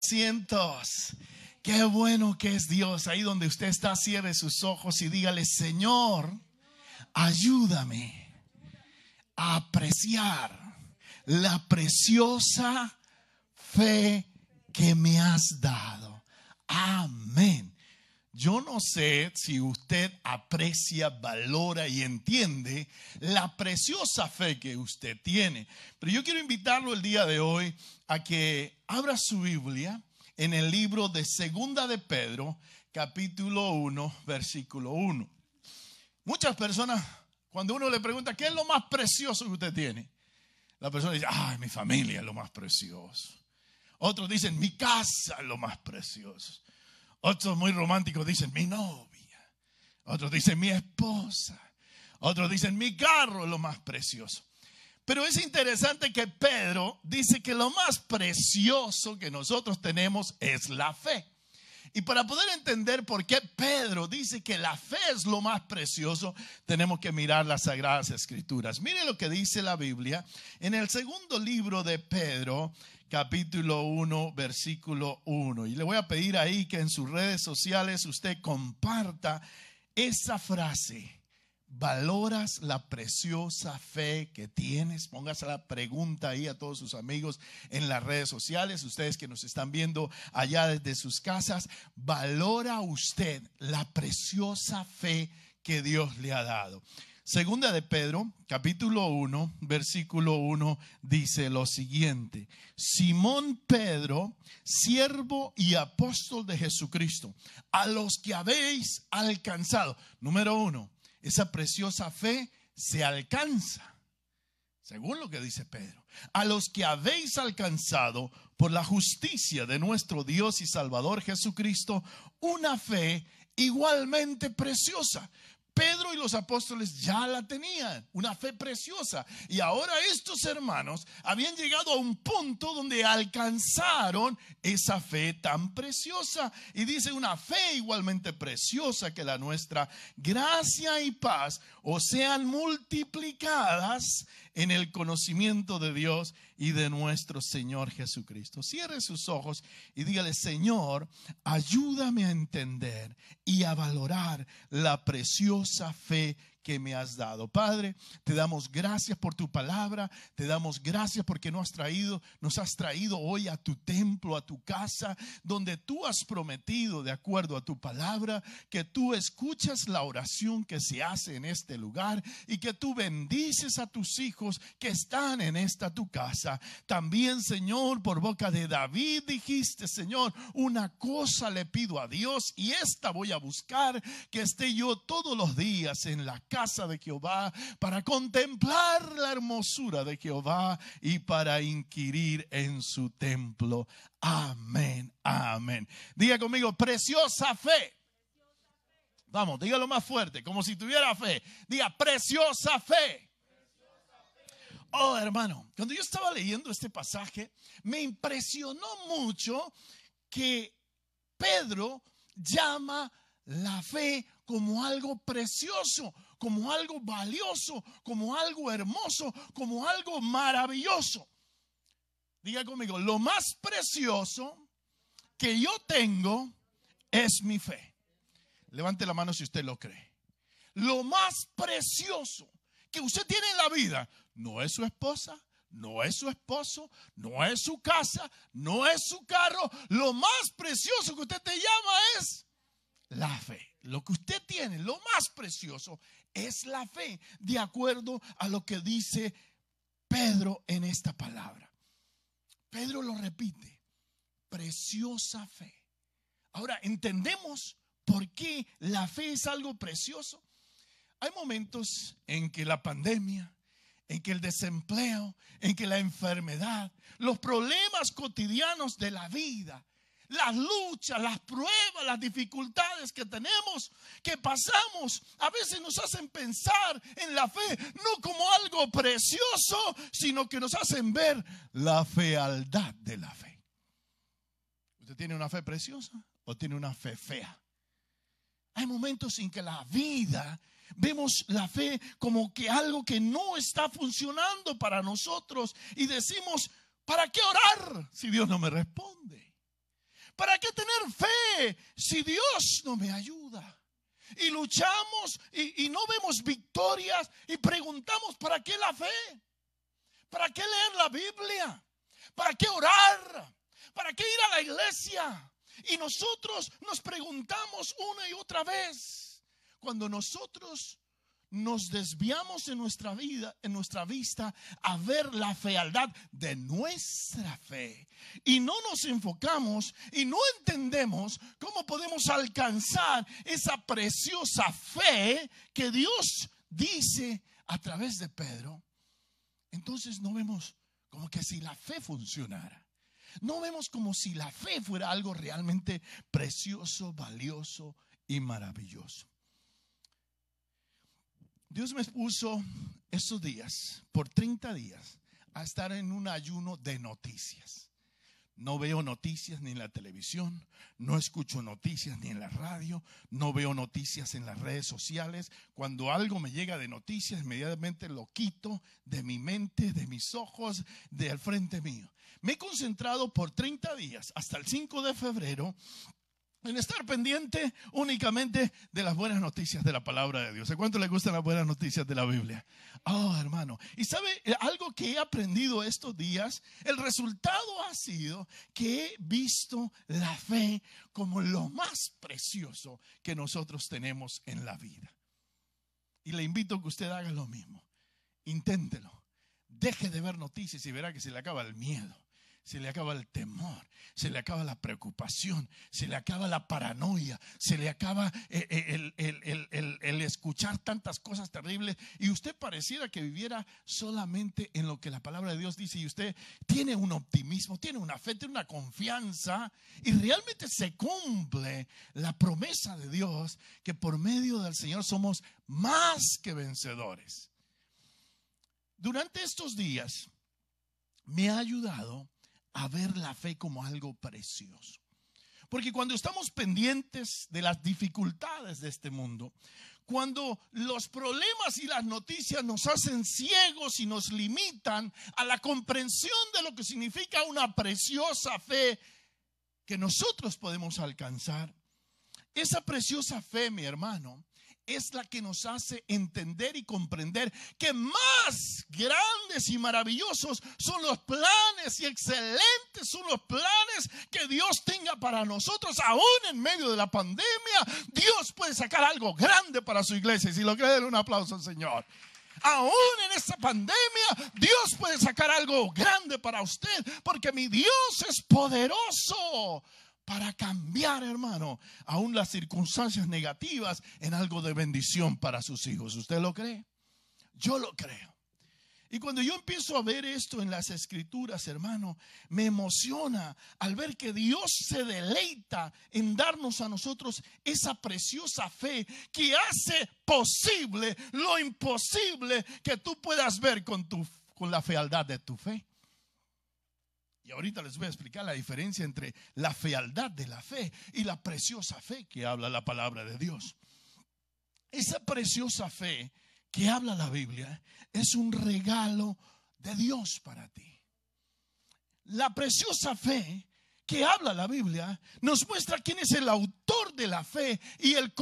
Cientos. Qué bueno que es Dios. Ahí donde usted está, cierre sus ojos y dígale: Señor, ayúdame a apreciar la preciosa fe que me has dado. Amén. Yo no sé si usted aprecia, valora y entiende la preciosa fe que usted tiene, pero yo quiero invitarlo el día de hoy a que abra su Biblia en el libro de Segunda de Pedro, capítulo 1, versículo 1. Muchas personas, cuando uno le pregunta ¿qué es lo más precioso que usted tiene?, la persona dice: ay, mi familia es lo más precioso. Otros dicen: mi casa es lo más precioso. Otros muy románticos dicen: mi novia. Otros dicen: mi esposa. Otros dicen: mi carro es lo más precioso. Pero es interesante que Pedro dice que lo más precioso que nosotros tenemos es la fe. Y para poder entender por qué Pedro dice que la fe es lo más precioso, tenemos que mirar las Sagradas Escrituras. Mire lo que dice la Biblia en el segundo libro de Pedro, capítulo 1, versículo 1. Y le voy a pedir ahí que en sus redes sociales usted comparta esa frase: ¿valoras la preciosa fe que tienes? Póngase la pregunta ahí a todos sus amigos en las redes sociales. Ustedes que nos están viendo allá desde sus casas, ¿valora usted la preciosa fe que Dios le ha dado? Segunda de Pedro, capítulo 1, versículo 1, dice lo siguiente: Simón Pedro, siervo y apóstol de Jesucristo, a los que habéis alcanzado. Número 1. Esa preciosa fe se alcanza, según lo que dice Pedro, a los que habéis alcanzado por la justicia de nuestro Dios y Salvador Jesucristo, una fe igualmente preciosa. Pedro y los apóstoles ya la tenían, una fe preciosa. Y ahora estos hermanos habían llegado a un punto donde alcanzaron esa fe tan preciosa. Y dice: una fe igualmente preciosa que la nuestra, gracia y paz os sean multiplicadas en el conocimiento de Dios y de nuestro Señor Jesucristo. Cierre sus ojos y dígale: Señor, ayúdame a entender y a valorar la preciosa fe que me has dado. Padre, te damos gracias por tu palabra, te damos gracias porque nos has traído hoy a tu templo, a tu casa, donde tú has prometido, de acuerdo a tu palabra, que tú escuchas la oración que se hace en este lugar y que tú bendices a tus hijos que están en esta tu casa. También, Señor, por boca de David dijiste: Señor, una cosa le pido a Dios y esta voy a buscar, que esté yo todos los días en la casa de Jehová, para contemplar la hermosura de Jehová y para inquirir en su templo. Amén, amén. Diga conmigo: preciosa fe. Vamos, dígalo más fuerte, como si tuviera fe. Diga: preciosa fe. Oh, hermano, cuando yo estaba leyendo este pasaje, me impresionó mucho que Pedro llama la fe como algo precioso, como algo valioso, como algo hermoso, como algo maravilloso. Diga conmigo: lo más precioso que yo tengo es mi fe. Levante la mano si usted lo cree. Lo más precioso que usted tiene en la vida no es su esposa, no es su esposo, no es su casa, no es su carro. Lo más precioso que usted te llama es la fe. Lo que usted tiene, lo más precioso, es la fe, de acuerdo a lo que dice Pedro en esta palabra. Pedro lo repite: preciosa fe. Ahora entendemos por qué la fe es algo precioso. Hay momentos en que la pandemia, en que el desempleo, en que la enfermedad, los problemas cotidianos de la vida, las luchas, las pruebas, las dificultades que tenemos, que pasamos, a veces nos hacen pensar en la fe no como algo precioso, sino que nos hacen ver la fealdad de la fe. ¿Usted tiene una fe preciosa o tiene una fe fea? Hay momentos en que la vida vemos la fe como que algo que no está funcionando para nosotros y decimos: ¿para qué orar si Dios no me responde? ¿Para qué tener fe si Dios no me ayuda? Y luchamos y no vemos victorias y preguntamos, ¿para qué la fe? ¿Para qué leer la Biblia? ¿Para qué orar? ¿Para qué ir a la iglesia? Y nosotros nos preguntamos una y otra vez. Cuando nosotros nos desviamos en nuestra vida, en nuestra vista, a ver la fealdad de nuestra fe, y no nos enfocamos y no entendemos cómo podemos alcanzar esa preciosa fe que Dios dice a través de Pedro, entonces no vemos como que si la fe funcionara. No vemos como si la fe fuera algo realmente precioso, valioso y maravilloso. Dios me puso estos días, por 30 días, a estar en un ayuno de noticias. No veo noticias ni en la televisión, no escucho noticias ni en la radio, no veo noticias en las redes sociales. Cuando algo me llega de noticias, inmediatamente lo quito de mi mente, de mis ojos, del frente mío. Me he concentrado por 30 días, hasta el 5 de febrero, en estar pendiente únicamente de las buenas noticias de la palabra de Dios. ¿A cuánto le gustan las buenas noticias de la Biblia? Oh, hermano. Y sabe algo que he aprendido estos días, el resultado ha sido que he visto la fe como lo más precioso que nosotros tenemos en la vida. Y le invito a que usted haga lo mismo. Inténtelo. Deje de ver noticias y verá que se le acaba el miedo. Se le acaba el temor, se le acaba la preocupación, se le acaba la paranoia, se le acaba el escuchar tantas cosas terribles, y usted pareciera que viviera solamente en lo que la palabra de Dios dice, y usted tiene un optimismo, tiene una fe, tiene una confianza, y realmente se cumple la promesa de Dios que por medio del Señor somos más que vencedores. Durante estos días me ha ayudado a ver la fe como algo precioso. Porque cuando estamos pendientes de las dificultades de este mundo, cuando los problemas y las noticias nos hacen ciegos y nos limitan a la comprensión de lo que significa una preciosa fe que nosotros podemos alcanzar, esa preciosa fe, mi hermano, es la que nos hace entender y comprender que más grandes y maravillosos son los planes y excelentes son los planes que Dios tenga para nosotros. Aún en medio de la pandemia, Dios puede sacar algo grande para su iglesia. Y si lo cree, denle un aplauso al Señor. Aún en esta pandemia, Dios puede sacar algo grande para usted, porque mi Dios es poderoso para cambiar, hermano, aún las circunstancias negativas en algo de bendición para sus hijos. ¿Usted lo cree? Yo lo creo. Y cuando yo empiezo a ver esto en las escrituras, hermano, me emociona al ver que Dios se deleita en darnos a nosotros esa preciosa fe que hace posible lo imposible que tú puedas ver con la fealdad de tu fe. Y ahorita les voy a explicar la diferencia entre la fealdad de la fe y la preciosa fe que habla la palabra de Dios. Esa preciosa fe que habla la Biblia es un regalo de Dios para ti. La preciosa fe que habla la Biblia nos muestra quién es el autor de la fe y el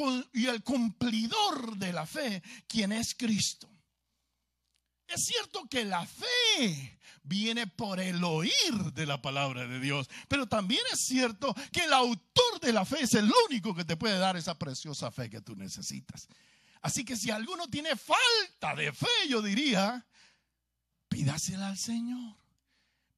cumplidor de la fe, quien es Cristo. Es cierto que la fe viene por el oír de la palabra de Dios, pero también es cierto que el autor de la fe es el único que te puede dar esa preciosa fe que tú necesitas. Así que si alguno tiene falta de fe, yo diría, pídasela al Señor.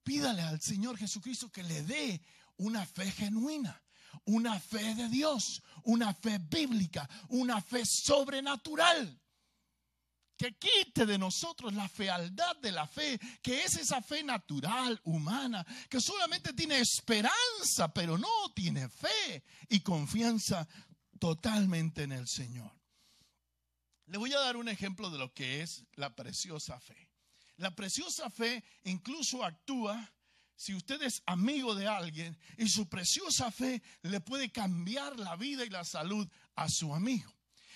Pídale al Señor Jesucristo que le dé una fe genuina, una fe de Dios, una fe bíblica, una fe sobrenatural. Que quite de nosotros la fealdad de la fe, que es esa fe natural, humana, que solamente tiene esperanza, pero no tiene fe y confianza totalmente en el Señor. Le voy a dar un ejemplo de lo que es la preciosa fe. La preciosa fe incluso actúa si usted es amigo de alguien y su preciosa fe le puede cambiar la vida y la salud a su amigo.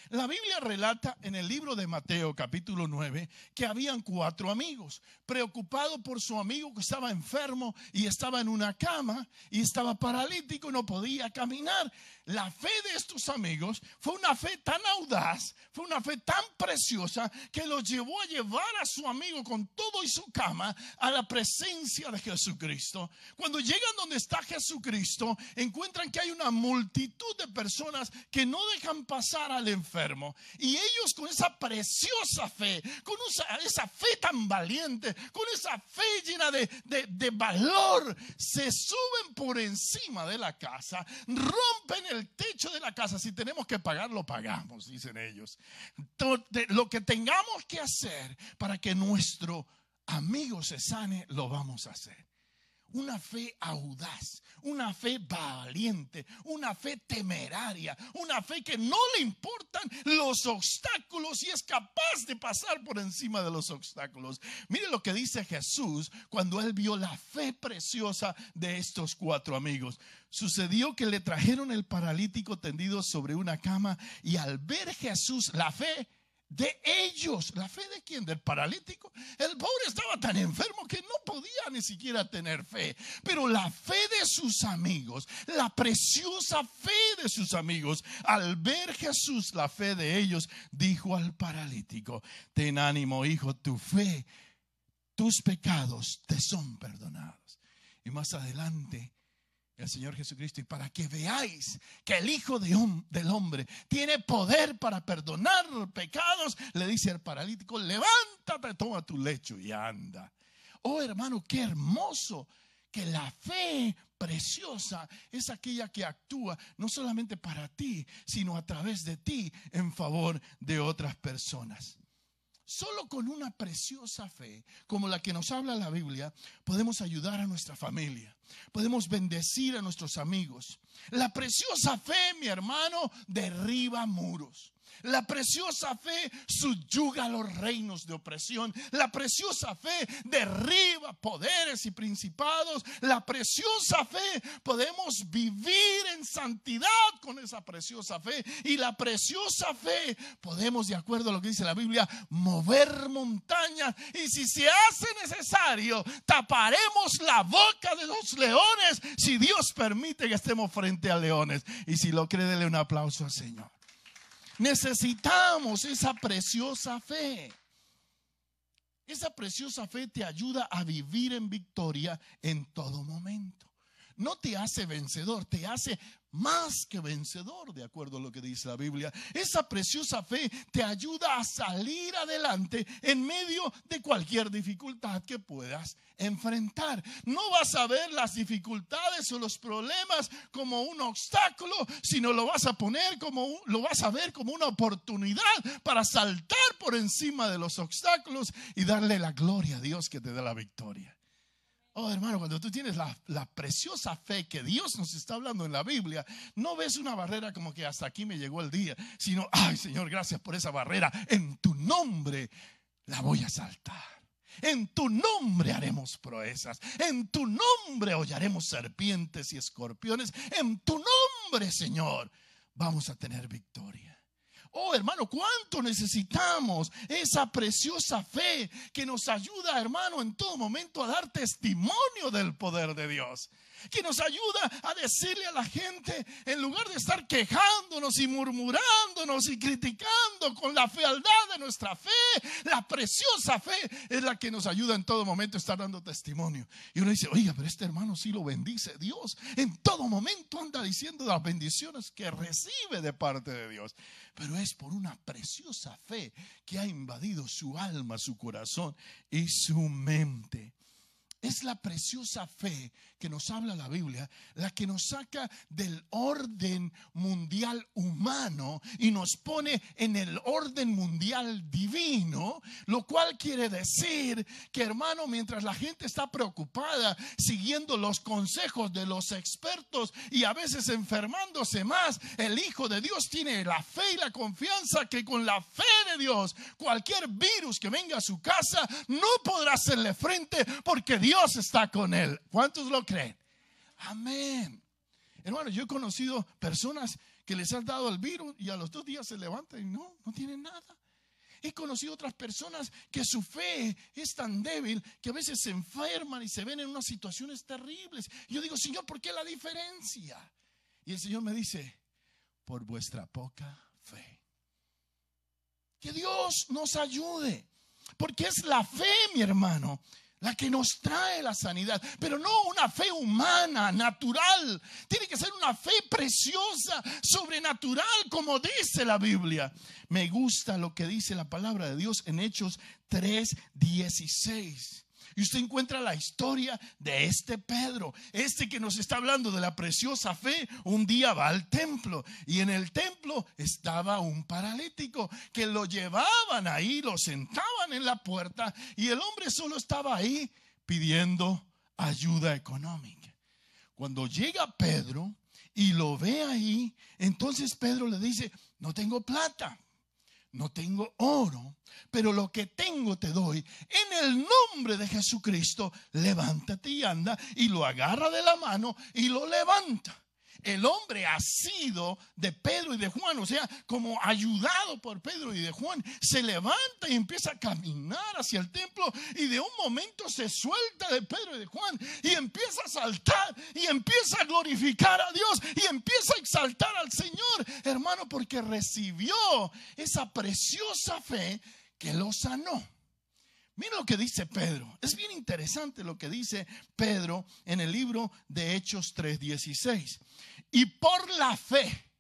La Biblia relata en el libro de Mateo capítulo 9 que habían 4 amigos preocupados por su amigo que estaba enfermo y estaba en una cama y estaba paralítico y no podía caminar. La fe de estos amigos fue una fe tan audaz, fue una fe tan preciosa que los llevó a llevar a su amigo con todo y su cama a la presencia de Jesucristo. Cuando llegan donde está Jesucristo, encuentran que hay una multitud de personas que no dejan pasar al enfermo. Y ellos con esa preciosa fe, con esa fe tan valiente, con esa fe llena de valor, se suben por encima de la casa, rompen el techo de la casa. Si tenemos que pagar, lo pagamos, dicen ellos. Lo que tengamos que hacer para que nuestro amigo se sane, lo vamos a hacer. Una fe audaz, una fe valiente, una fe temeraria, una fe que no le importan los obstáculos y es capaz de pasar por encima de los obstáculos. Mire lo que dice Jesús cuando él vio la fe preciosa de estos 4 amigos. Sucedió que le trajeron el paralítico tendido sobre una cama y al ver Jesús la fe de ellos, ¿la fe de quién? Del paralítico. El pobre estaba tan enfermo que no podía ni siquiera tener fe. Pero la fe de sus amigos, la preciosa fe de sus amigos, al ver Jesús, la fe de ellos, dijo al paralítico: ten ánimo, hijo, tu fe, tus pecados te son perdonados. Y más adelante el Señor Jesucristo, y para que veáis que el Hijo del Hombre tiene poder para perdonar pecados, le dice al paralítico: levántate, toma tu lecho y anda. Oh hermano, qué hermoso que la fe preciosa es aquella que actúa no solamente para ti, sino a través de ti en favor de otras personas. Solo con una preciosa fe como la que nos habla la Biblia podemos ayudar a nuestra familia, podemos bendecir a nuestros amigos. La preciosa fe, mi hermano, derriba muros. La preciosa fe subyuga los reinos de opresión. La preciosa fe derriba poderes y principados. La preciosa fe, podemos vivir en santidad con esa preciosa fe. Y la preciosa fe, podemos, de acuerdo a lo que dice la Biblia, mover montañas. Y si se hace necesario, taparemos la boca de los leones, si Dios permite que estemos frente a leones. Y si lo cree, dele un aplauso al Señor. Necesitamos esa preciosa fe. Esa preciosa fe te ayuda a vivir en victoria en todo momento. No te hace vencedor, te hace más que vencedor, de acuerdo a lo que dice la Biblia. Esa preciosa fe te ayuda a salir adelante en medio de cualquier dificultad que puedas enfrentar. No vas a ver las dificultades o los problemas como un obstáculo, sino lo vas a ver como una oportunidad para saltar por encima de los obstáculos y darle la gloria a Dios que te da la victoria. Oh hermano, cuando tú tienes la preciosa fe que Dios nos está hablando en la Biblia, no ves una barrera como que hasta aquí me llegó el día, sino: ay Señor, gracias por esa barrera, en tu nombre la voy a saltar. En tu nombre haremos proezas. En tu nombre hollaremos serpientes y escorpiones. En tu nombre, Señor, vamos a tener victoria. Oh hermano, cuánto necesitamos esa preciosa fe que nos ayuda, hermano, en todo momento a dar testimonio del poder de Dios. Que nos ayuda a decirle a la gente, en lugar de estar quejándonos y murmurándonos y criticando con la fealdad de nuestra fe, la preciosa fe es la que nos ayuda en todo momento a estar dando testimonio. Y uno dice: oiga, pero este hermano sí lo bendice Dios. En todo momento anda diciendo las bendiciones que recibe de parte de Dios. Pero es por una preciosa fe que ha invadido su alma, su corazón y su mente. Es la preciosa fe que nos habla la Biblia, la que nos saca del orden mundial humano y nos pone en el orden mundial divino, lo cual quiere decir que, hermano, mientras la gente está preocupada siguiendo los consejos de los expertos y a veces enfermándose más, el Hijo de Dios tiene la fe y la confianza que con la fe de Dios cualquier virus que venga a su casa no podrá hacerle frente, porque Dios está con él. ¿Cuántos lo creen? Amén. Hermano, yo he conocido personas que les has dado el virus y a los 2 días se levantan y no tienen nada. He conocido otras personas que su fe es tan débil que a veces se enferman y se ven en unas situaciones terribles. Y yo digo, Señor, ¿por qué la diferencia? Y el Señor me dice, por vuestra poca fe. Que Dios nos ayude, porque es la fe, mi hermano, la que nos trae la sanidad, pero no una fe humana, natural. Tiene que ser una fe preciosa, sobrenatural, como dice la Biblia. Me gusta lo que dice la palabra de Dios en Hechos 3:16. Y usted encuentra la historia de este Pedro, que nos está hablando de la preciosa fe. Un día va al templo y en el templo estaba un paralítico que lo llevaban ahí, lo sentaban en la puerta y el hombre solo estaba ahí pidiendo ayuda económica. Cuando llega Pedro y lo ve ahí, entonces Pedro le dice, no tengo plata, no tengo oro, pero lo que tengo te doy. En el nombre de Jesucristo, levántate y anda. Y lo agarra de la mano y lo levanta. El hombre asido de Pedro y de Juan, o sea, como ayudado por Pedro y de Juan, se levanta y empieza a caminar hacia el templo y de un momento se suelta de Pedro y de Juan y empieza a saltar y empieza a glorificar a Dios y empieza a exaltar al Señor, hermano, porque recibió esa preciosa fe que lo sanó. Mira lo que dice Pedro. Es bien interesante lo que dice Pedro en el libro de Hechos 3:16. Y por la fe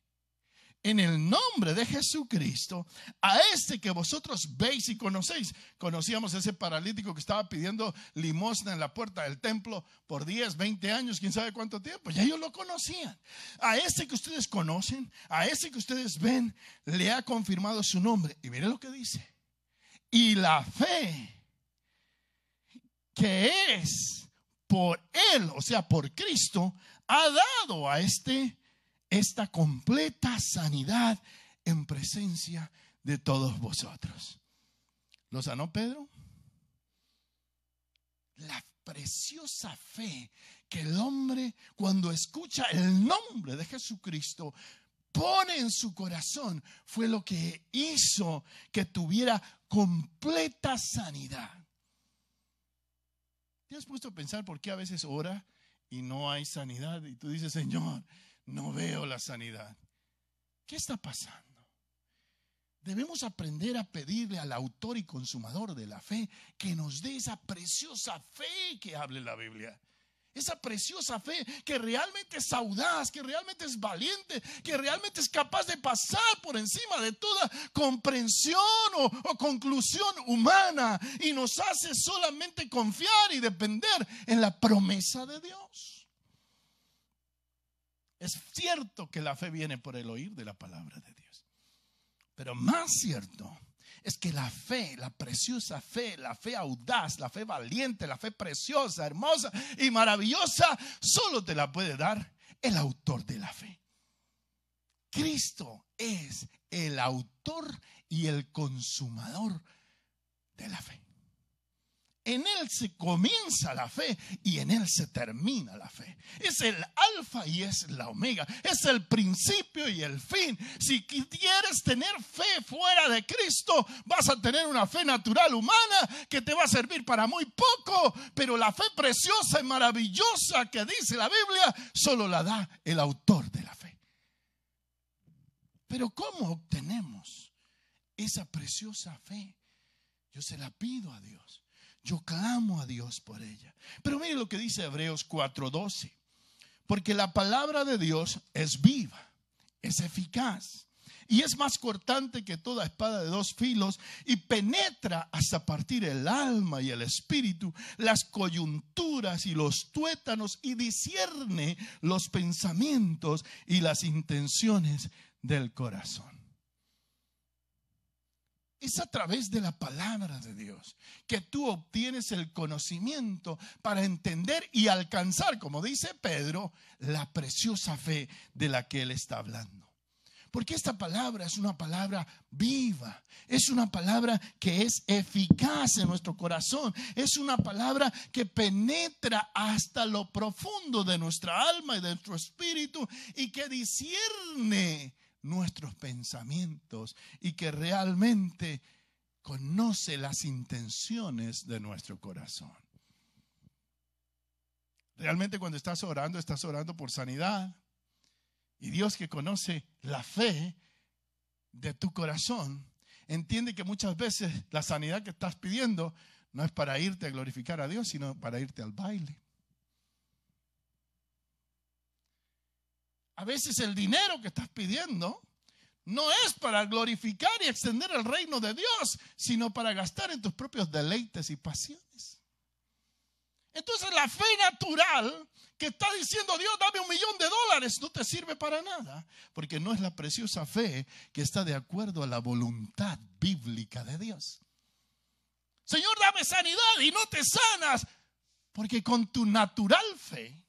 en el nombre de Jesucristo, a que vosotros veis y conocéis. Conocíamos a ese paralítico que estaba pidiendo limosna en la puerta del templo por 10, 20 años, quién sabe cuánto tiempo. Ya ellos lo conocían. A que ustedes conocen, a que ustedes ven, le ha confirmado su nombre. Y mire lo que dice. Y la fe que es por Él, o sea, por Cristo, ha dado a esta completa sanidad en presencia de todos vosotros. ¿Lo sanó Pedro? La preciosa fe que el hombre, cuando escucha el nombre de Jesucristo, pone en su corazón, fue lo que hizo que tuviera completa sanidad. ¿Te has puesto a pensar por qué a veces ora y no hay sanidad? Y tú dices, Señor, no veo la sanidad. ¿Qué está pasando? Debemos aprender a pedirle al autor y consumador de la fe que nos dé esa preciosa fe que habla en la Biblia. Esa preciosa fe que realmente es audaz, que realmente es valiente, que realmente es capaz de pasar por encima de toda comprensión o conclusión humana y nos hace solamente confiar y depender en la promesa de Dios. Es cierto que la fe viene por el oír de la palabra de Dios, pero más cierto es que la fe, la preciosa fe, la fe audaz, la fe valiente, la fe preciosa, hermosa y maravillosa, solo te la puede dar el autor de la fe. Cristo es el autor y el consumador de la fe. En Él se comienza la fe y en Él se termina la fe. Es el alfa y es la omega. Es el principio y el fin. Si quieres tener fe fuera de Cristo, vas a tener una fe natural humana que te va a servir para muy poco. Pero la fe preciosa y maravillosa que dice la Biblia, solo la da el autor de la fe. Pero ¿cómo obtenemos esa preciosa fe? Yo se la pido a Dios. Yo clamo a Dios por ella. Pero mire lo que dice Hebreos 4:12. Porque la palabra de Dios es viva, es eficaz y es más cortante que toda espada de 2 filos y penetra hasta partir el alma y el espíritu, las coyunturas y los tuétanos y discierne los pensamientos y las intenciones del corazón. Es a través de la palabra de Dios que tú obtienes el conocimiento para entender y alcanzar, como dice Pedro, la preciosa fe de la que él está hablando. Porque esta palabra es una palabra viva. Es una palabra que es eficaz en nuestro corazón. Es una palabra que penetra hasta lo profundo de nuestra alma y de nuestro espíritu y que discierne nuestros pensamientos y que realmente conoce las intenciones de nuestro corazón. Realmente cuando estás orando por sanidad. Y Dios, que conoce la fe de tu corazón, entiende que muchas veces la sanidad que estás pidiendo no es para irte a glorificar a Dios, sino para irte al baile. A veces el dinero que estás pidiendo no es para glorificar y extender el reino de Dios, sino para gastar en tus propios deleites y pasiones. Entonces la fe natural que está diciendo Dios, dame $1,000,000, no te sirve para nada, porque no es la preciosa fe que está de acuerdo a la voluntad bíblica de Dios. Señor, dame sanidad y no te sanas, porque con tu natural fe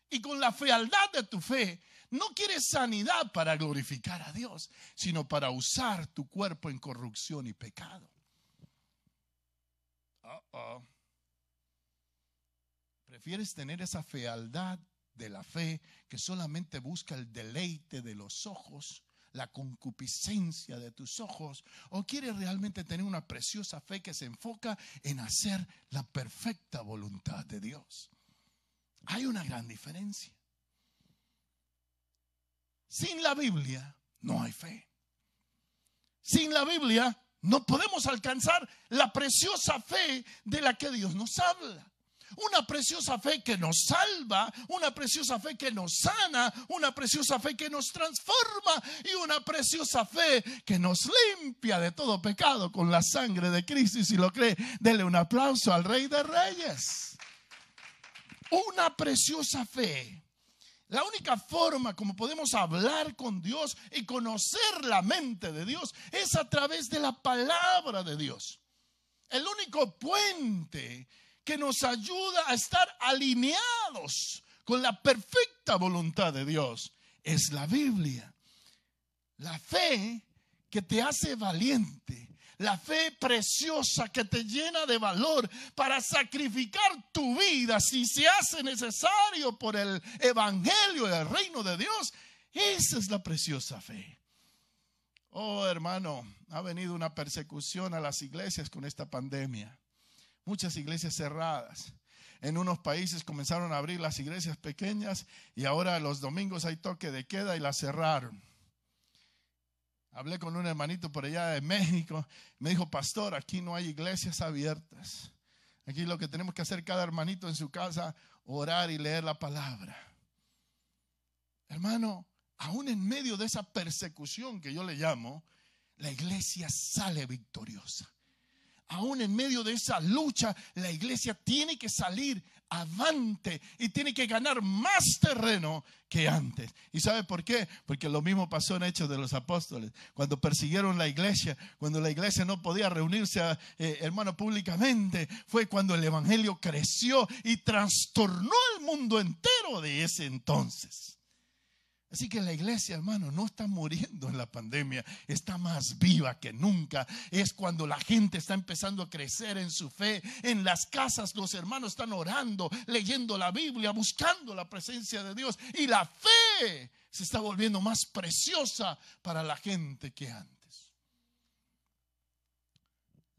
y con la fealdad de tu fe, no quieres sanidad para glorificar a Dios, sino para usar tu cuerpo en corrupción y pecado. Prefieres tener esa fealdad de la fe que solamente busca el deleite de los ojos, la concupiscencia de tus ojos, o quieres realmente tener una preciosa fe que se enfoca en hacer la perfecta voluntad de Dios. Hay una gran diferencia. Sin la Biblia no hay fe. Sin la Biblia no podemos alcanzar la preciosa fe de la que Dios nos habla. Una preciosa fe que nos salva, una preciosa fe que nos sana, una preciosa fe que nos transforma y una preciosa fe que nos limpia de todo pecado con la sangre de Cristo. Y si lo cree, dele un aplauso al Rey de Reyes. Una preciosa fe. La única forma como podemos hablar con Dios y conocer la mente de Dios es a través de la palabra de Dios. El único puente que nos ayuda a estar alineados con la perfecta voluntad de Dios es la Biblia. La fe que te hace valiente, la fe preciosa que te llena de valor para sacrificar tu vida si se hace necesario por el evangelio y el reino de Dios. Esa es la preciosa fe. Oh, hermano, ha venido una persecución a las iglesias con esta pandemia. Muchas iglesias cerradas. En unos países comenzaron a abrir las iglesias pequeñas y ahora los domingos hay toque de queda y las cerraron. Hablé con un hermanito por allá de México. Me dijo, pastor, aquí no hay iglesias abiertas. Aquí lo que tenemos que hacer cada hermanito en su casa, orar y leer la palabra. Hermano, aún en medio de esa persecución que yo le llamo, la iglesia sale victoriosa. Aún en medio de esa lucha, la iglesia tiene que salir avante y tiene que ganar más terreno que antes. ¿Y sabe por qué? Porque lo mismo pasó en Hechos de los Apóstoles. Cuando persiguieron la iglesia, cuando la iglesia no podía reunirse, hermano, públicamente, fue cuando el evangelio creció y trastornó el mundo entero de ese entonces. Así que la iglesia, hermano, no está muriendo en la pandemia, está más viva que nunca. Es cuando la gente está empezando a crecer en su fe. En las casas los hermanos están orando, leyendo la Biblia, buscando la presencia de Dios. Y la fe se está volviendo más preciosa para la gente que antes.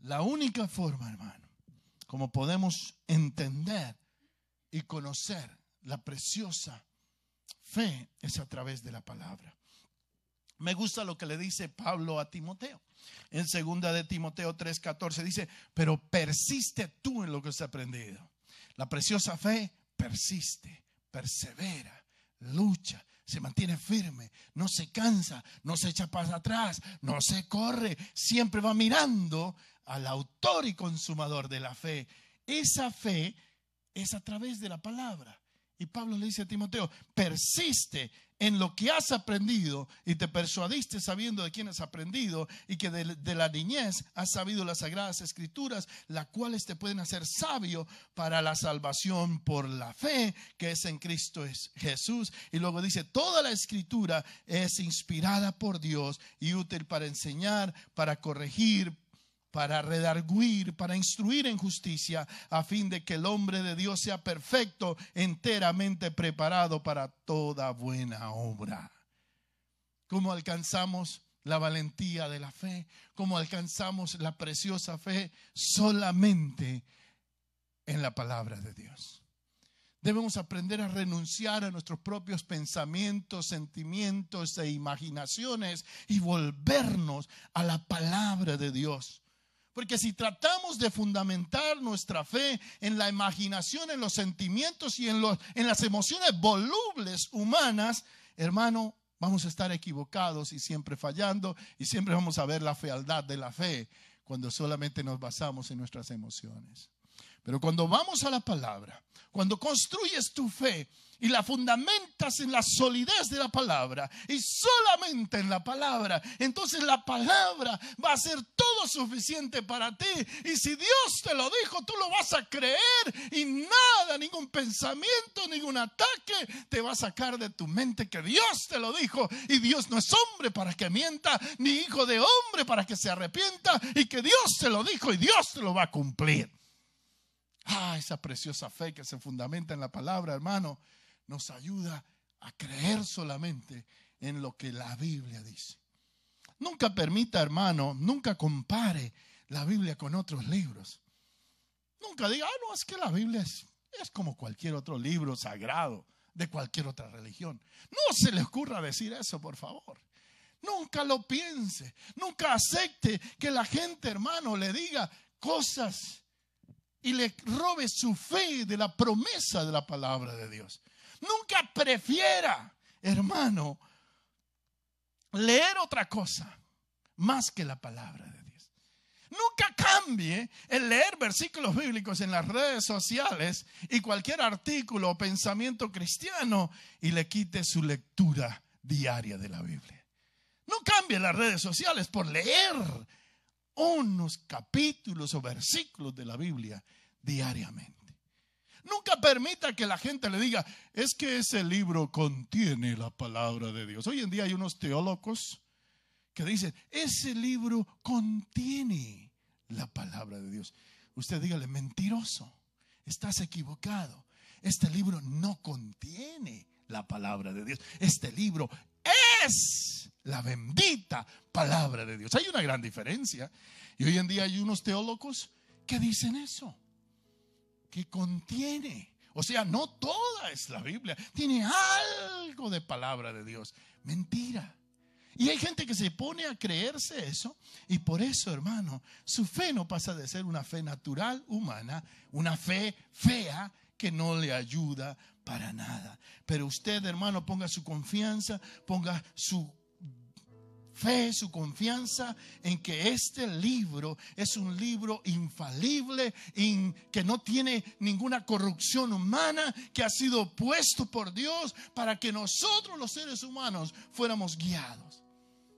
La única forma, hermano, como podemos entender y conocer la preciosa fe es a través de la palabra. Me gusta lo que le dice Pablo a Timoteo. En 2 de Timoteo 3:14 dice, pero persiste tú en lo que has aprendido. La preciosa fe persiste, persevera, lucha, se mantiene firme, no se cansa, no se echa para atrás, no se corre, siempre va mirando al autor y consumador de la fe. Esa fe es a través de la palabra. Y Pablo le dice a Timoteo, persiste en lo que has aprendido y te persuadiste sabiendo de quién has aprendido y que de la niñez has sabido las sagradas escrituras, las cuales te pueden hacer sabio para la salvación por la fe que es en Cristo Jesús. Y luego dice, toda la escritura es inspirada por Dios y útil para enseñar, para corregir, para redarguir, para instruir en justicia, a fin de que el hombre de Dios sea perfecto, enteramente preparado para toda buena obra. ¿Cómo alcanzamos la valentía de la fe? ¿Cómo alcanzamos la preciosa fe? Solamente en la palabra de Dios. Debemos aprender a renunciar a nuestros propios pensamientos, sentimientos e imaginaciones y volvernos a la palabra de Dios. Porque si tratamos de fundamentar nuestra fe en la imaginación, en los sentimientos y en las emociones volubles humanas, hermano, vamos a estar equivocados y siempre fallando, y siempre vamos a ver la fealdad de la fe cuando solamente nos basamos en nuestras emociones. Pero cuando vamos a la palabra, cuando construyes tu fe y la fundamentas en la solidez de la palabra y solamente en la palabra, entonces la palabra va a ser todo suficiente para ti. Y si Dios te lo dijo, tú lo vas a creer y nada, ningún pensamiento, ningún ataque te va a sacar de tu mente que Dios te lo dijo. Y Dios no es hombre para que mienta, ni hijo de hombre para que se arrepienta, y que Dios te lo dijo y Dios te lo va a cumplir. Esa preciosa fe que se fundamenta en la palabra, hermano, nos ayuda a creer solamente en lo que la Biblia dice. Nunca permita, hermano, nunca compare la Biblia con otros libros. Nunca diga, no, es que la Biblia es como cualquier otro libro sagrado de cualquier otra religión. No se le ocurra decir eso, por favor. Nunca lo piense. Nunca acepte que la gente, hermano, le diga cosas y le robe su fe de la promesa de la palabra de Dios. Nunca prefiera, hermano, leer otra cosa más que la palabra de Dios. Nunca cambie el leer versículos bíblicos en las redes sociales y cualquier artículo o pensamiento cristiano y le quite su lectura diaria de la Biblia. No cambie las redes sociales por leer unos capítulos o versículos de la Biblia diariamente. Nunca permita que la gente le diga, es que ese libro contiene la palabra de Dios. Hoy en día hay unos teólogos que dicen, ese libro contiene la palabra de Dios. Usted dígale, mentiroso, estás equivocado. Este libro no contiene la palabra de Dios. Este libro es la bendita palabra de Dios. Hay una gran diferencia. Y hoy en día hay unos teólogos que dicen eso, que contiene, o sea, no toda es la Biblia, tiene algo de palabra de Dios. Mentira. Y hay gente que se pone a creerse eso, y por eso, hermano, su fe no pasa de ser una fe natural, humana, una fe fea que no le ayuda para nada. Pero usted, hermano, ponga su confianza, ponga su fe, su confianza en que este libro es un libro infalible, que no tiene ninguna corrupción humana, que ha sido puesto por Dios para que nosotros los seres humanos fuéramos guiados.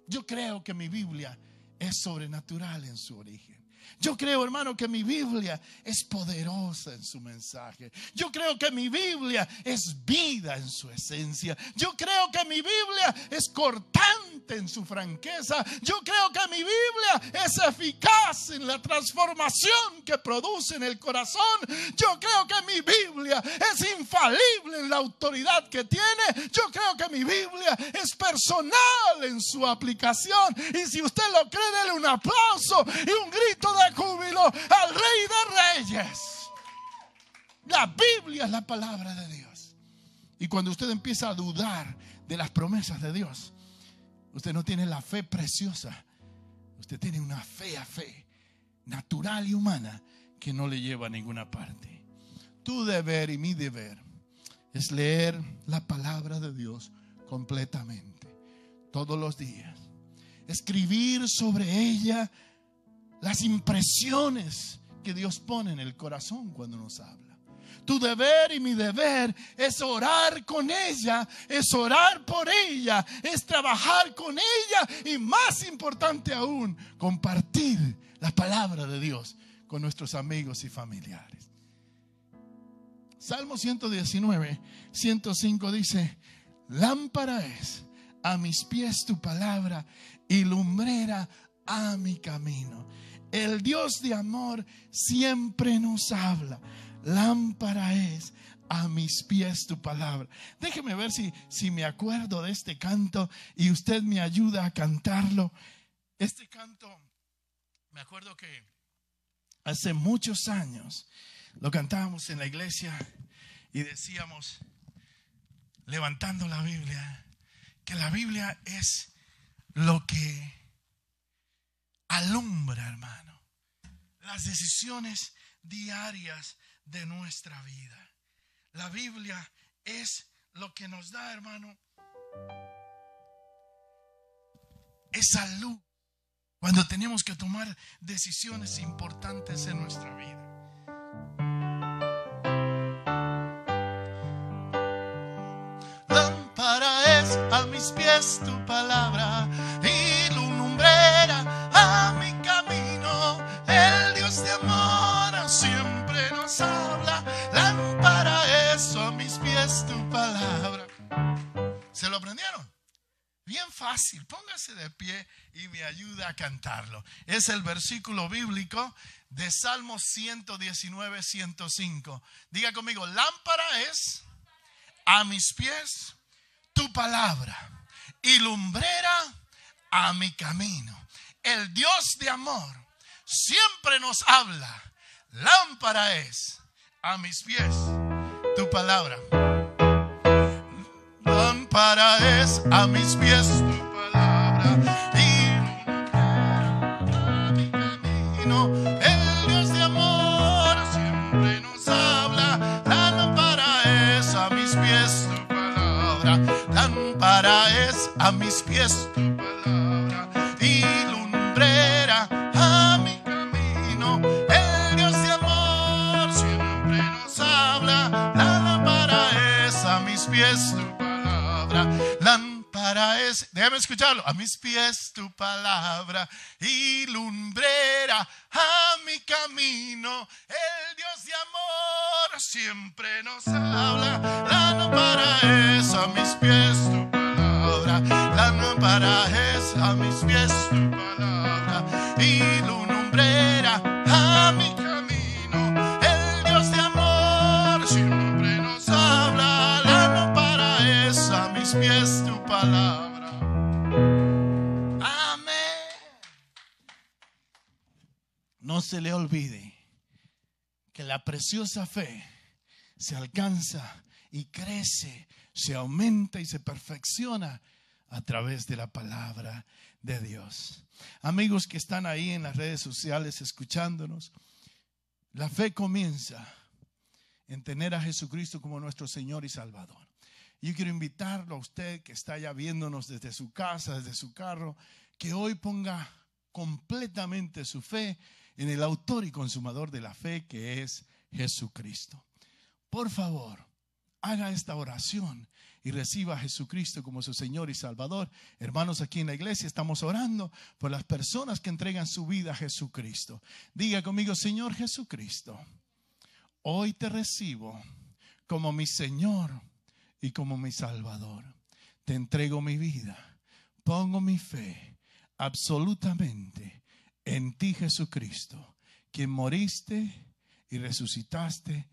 Yo creo que mi Biblia es sobrenatural en su origen. Yo creo, hermano, que mi Biblia es poderosa en su mensaje. Yo creo que mi Biblia es vida en su esencia. Yo creo que mi Biblia es cortante en su franqueza. Yo creo que mi Biblia es eficaz en la transformación que produce en el corazón. Yo creo que mi Biblia es infalible en la autoridad que tiene. Yo creo que mi Biblia es personal en su aplicación. Y si usted lo cree, dele un aplauso y un grito de júbilo al Rey de Reyes. La Biblia es la palabra de Dios. Y cuando usted empieza a dudar de las promesas de Dios, usted no tiene la fe preciosa. Usted tiene una fea fe natural y humana que no le lleva a ninguna parte. Tu deber y mi deber es leer la palabra de Dios completamente, todos los días. Escribir sobre ella las impresiones que Dios pone en el corazón cuando nos habla. Tu deber y mi deber es orar con ella, es orar por ella, es trabajar con ella y, más importante aún, compartir la palabra de Dios con nuestros amigos y familiares. Salmo 119, 105 dice: lámpara es a mis pies tu palabra y lumbrera a mi camino. El Dios de amor siempre nos habla. Lámpara es a mis pies tu palabra. Déjeme ver si me acuerdo de este canto y usted me ayuda a cantarlo. Este canto, me acuerdo que hace muchos años lo cantábamos en la iglesia y decíamos, levantando la Biblia, que la Biblia es lo que alumbra, hermano, las decisiones diarias de nuestra vida. La Biblia es lo que nos da, hermano, esa luz cuando tenemos que tomar decisiones importantes en nuestra vida. Lámpara es a mis pies tu palabra y lumbrera a mi camino. El Dios de amor siempre nos habla. Lámpara es a mis pies tu palabra. ¿Se lo aprendieron? Bien fácil. Póngase de pie y me ayuda a cantarlo. Es el versículo bíblico de Salmo 119, 105. Diga conmigo: lámpara es a mis pies tu palabra y lumbrera a mi camino. El Dios de amor siempre nos habla. Lámpara es a mis pies tu palabra. Lámpara es a mis pies tu palabra y lumbrera a mi camino. El Dios de amor siempre nos habla. Lámpara es a mis pies tu palabra. Lámpara es a mis pies tu palabra y lumbrera a mi camino. El Dios de amor siempre nos habla. Lámpara es a mis pies tu palabra. Lámpara es, déjame escucharlo, a mis pies tu palabra y lumbrera a mi camino. El Dios de amor siempre nos habla. Lámpara es a mis pies tu palabra. Lámpara es a mis pies tu palabra y lumbrera a mi camino. El Dios de amor siempre nos habla. Lámpara es a mis pies tu palabra. Amén. No se le olvide que la preciosa fe se alcanza y crece, se aumenta y se perfecciona a través de la palabra de Dios. Amigos que están ahí en las redes sociales escuchándonos, la fe comienza en tener a Jesucristo como nuestro Señor y Salvador. Yo quiero invitarlo a usted que está ya viéndonos desde su casa, desde su carro, que hoy ponga completamente su fe en el autor y consumador de la fe, que es Jesucristo. Por favor, haga esta oración y reciba a Jesucristo como su Señor y Salvador. Hermanos, aquí en la iglesia estamos orando por las personas que entregan su vida a Jesucristo. Diga conmigo: Señor Jesucristo, hoy te recibo como mi Señor y como mi Salvador. Te entrego mi vida, pongo mi fe absolutamente en ti, Jesucristo, quien moriste y resucitaste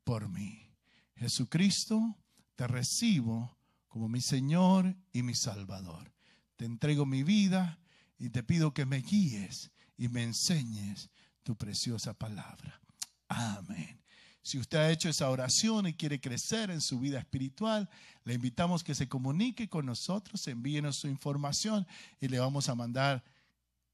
por mí. Jesucristo, te recibo como mi Señor y mi Salvador. Te entrego mi vida y te pido que me guíes y me enseñes tu preciosa palabra. Amén. Si usted ha hecho esa oración y quiere crecer en su vida espiritual, le invitamos que se comunique con nosotros, envíenos su información y le vamos a mandar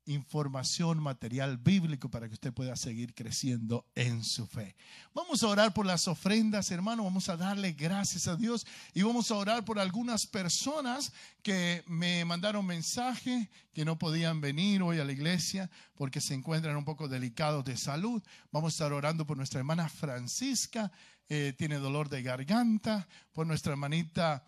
información, material bíblico para que usted pueda seguir creciendo en su fe. Vamos a orar por las ofrendas, hermano. Vamos a darle gracias a Dios y vamos a orar por algunas personas que me mandaron mensaje que no podían venir hoy a la iglesia porque se encuentran un poco delicados de salud. Vamos a estar orando por nuestra hermana Francisca. tiene dolor de garganta, por nuestra hermanita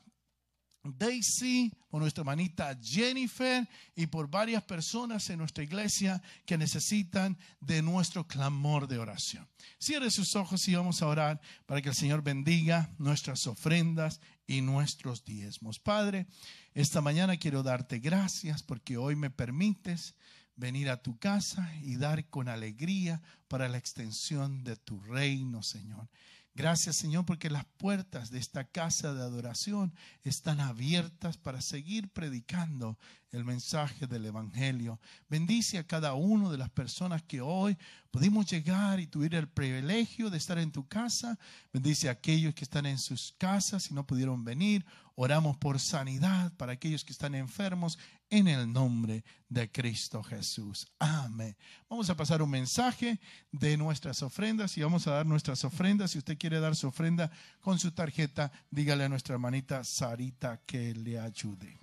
Daisy, por nuestra hermanita Jennifer y por varias personas en nuestra iglesia que necesitan de nuestro clamor de oración. Cierre sus ojos y vamos a orar para que el Señor bendiga nuestras ofrendas y nuestros diezmos. Padre, esta mañana quiero darte gracias porque hoy me permites venir a tu casa y dar con alegría para la extensión de tu reino, Señor. Gracias, Señor, porque las puertas de esta casa de adoración están abiertas para seguir predicando el mensaje del Evangelio. Bendice a cada una de las personas que hoy pudimos llegar y tuvieron el privilegio de estar en tu casa. Bendice a aquellos que están en sus casas y no pudieron venir. Oramos por sanidad para aquellos que están enfermos en el nombre de Cristo Jesús. Amén. Vamos a pasar un mensaje de nuestras ofrendas y vamos a dar nuestras ofrendas. Si usted quiere dar su ofrenda con su tarjeta, dígale a nuestra hermanita Sarita que le ayude.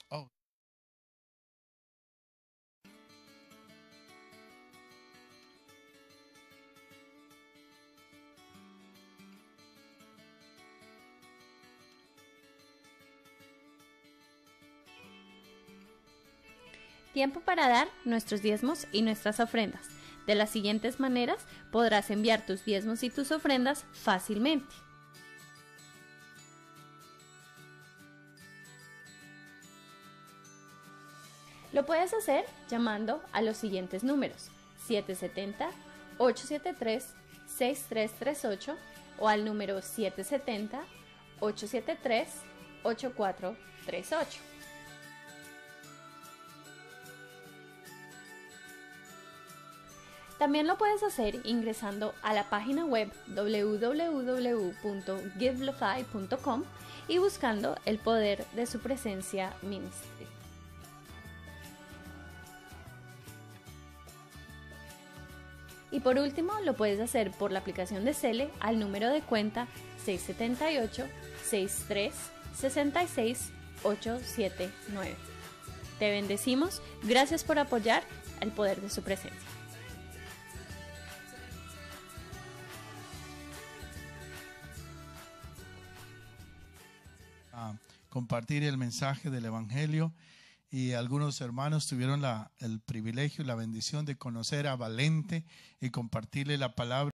Oh. Tiempo para dar nuestros diezmos y nuestras ofrendas. De las siguientes maneras podrás enviar tus diezmos y tus ofrendas fácilmente. Lo puedes hacer llamando a los siguientes números: 770-873-6338 o al número 770-873-8438. También lo puedes hacer ingresando a la página web www.givelify.com y buscando el poder de su presencia ministry. Y por último, lo puedes hacer por la aplicación de Zelle al número de cuenta 678-63-66-879. Te bendecimos. Gracias por apoyar el poder de su presencia. Compartir el mensaje del Evangelio y algunos hermanos tuvieron el privilegio y la bendición de conocer a Valente y compartirle la palabra.